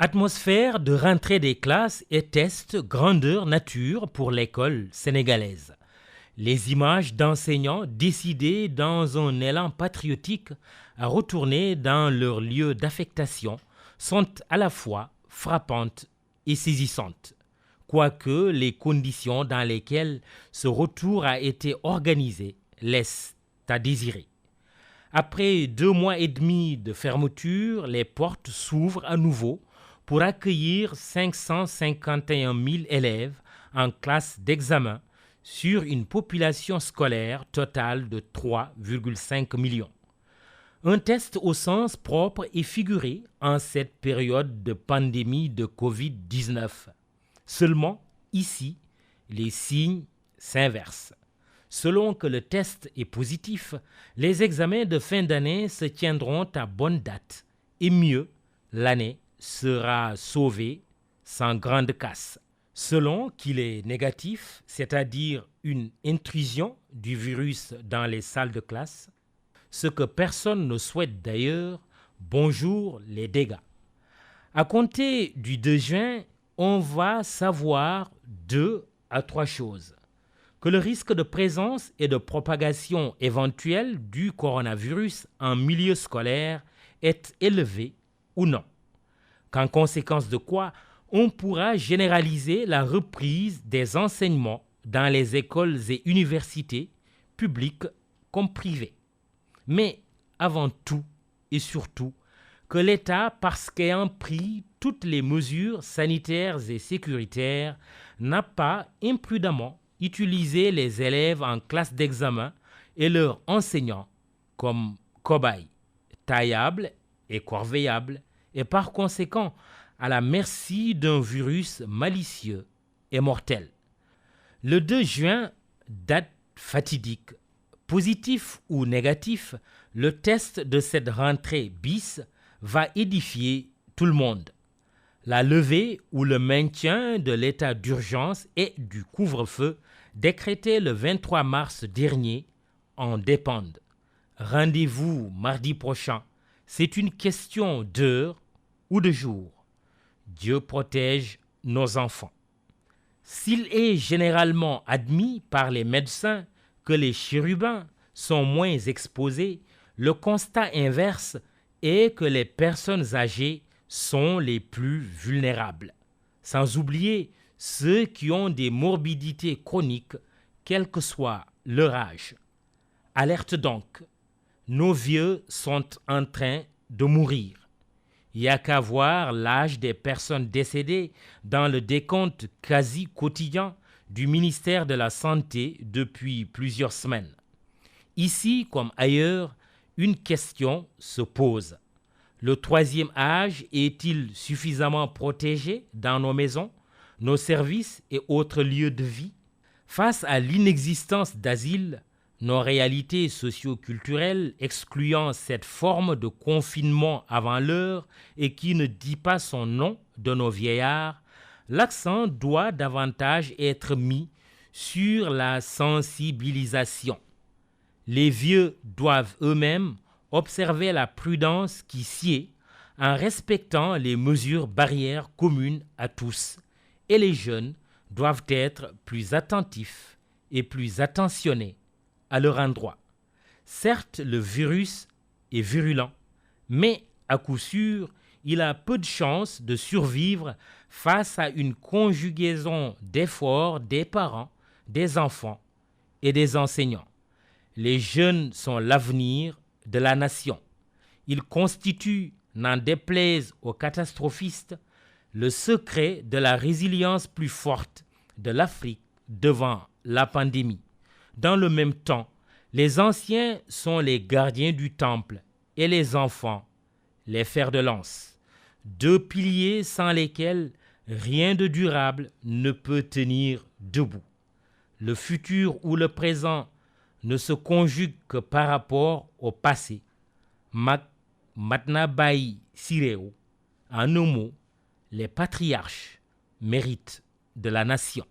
Atmosphère de rentrée des classes et test grandeur nature pour l'école sénégalaise. Les images d'enseignants décidés dans un élan patriotique à retourner dans leur lieu d'affectation sont à la fois frappantes et saisissantes, quoique les conditions dans lesquelles ce retour a été organisé laissent à désirer. Après 2 mois et demi de fermeture, les portes s'ouvrent à nouveau pour accueillir 551 000 élèves en classe d'examen sur une population scolaire totale de 3,5 millions. Un test au sens propre est figuré en cette période de pandémie de Covid-19. Seulement, ici, les signes s'inversent. Selon que le test est positif, les examens de fin d'année se tiendront à bonne date. Et mieux, l'année sera sauvée sans grande casse. Selon qu'il est négatif, c'est-à-dire une intrusion du virus dans les salles de classe, ce que personne ne souhaite d'ailleurs, bonjour les dégâts. À compter du 2 juin, on va savoir 2 à 3 choses. Que le risque de présence et de propagation éventuelle du coronavirus en milieu scolaire est élevé ou non. Qu'en conséquence de quoi, on pourra généraliser la reprise des enseignements dans les écoles et universités, publiques comme privées. Mais avant tout et surtout, que l'État, parce qu'ayant pris toutes les mesures sanitaires et sécuritaires, n'a pas imprudemment utilisé les élèves en classe d'examen et leurs enseignants comme cobayes, taillables et corveillables, et par conséquent à la merci d'un virus malicieux et mortel. Le 2 juin, date fatidique. Positif ou négatif, le test de cette rentrée bis va édifier tout le monde. La levée ou le maintien de l'état d'urgence et du couvre-feu décrété le 23 mars dernier en dépendent. Rendez-vous mardi prochain. C'est une question d'heure ou de jour. Dieu protège nos enfants. S'il est généralement admis par les médecins que les chérubins sont moins exposés, le constat inverse est que les personnes âgées sont les plus vulnérables. Sans oublier ceux qui ont des morbidités chroniques, quel que soit leur âge. Alerte donc, nos vieux sont en train de mourir. Il n'y a qu'à voir l'âge des personnes décédées dans le décompte quasi quotidien du ministère de la Santé depuis plusieurs semaines. Ici comme ailleurs, une question se pose. Le 3e âge est-il suffisamment protégé dans nos maisons, nos services et autres lieux de vie? Face à l'inexistence d'asile, nos réalités socio-culturelles excluant cette forme de confinement avant l'heure et qui ne dit pas son nom de nos vieillards, l'accent doit davantage être mis sur la sensibilisation. Les vieux doivent eux-mêmes observer la prudence qui sied en respectant les mesures barrières communes à tous, et les jeunes doivent être plus attentifs et plus attentionnés à leur endroit. Certes, le virus est virulent, mais à coup sûr, il a peu de chances de survivre face à une conjugaison d'efforts des parents, des enfants et des enseignants. Les jeunes sont l'avenir de la nation. Ils constituent, n'en déplaise aux catastrophistes, le secret de la résilience plus forte de l'Afrique devant la pandémie. Dans le même temps, les anciens sont les gardiens du temple et les enfants, les fers de lance. 2 piliers sans lesquels rien de durable ne peut tenir debout. Le futur ou le présent ne se conjugue que par rapport au passé. Matna Bayi Sireo, en un mot, les patriarches méritent de la nation.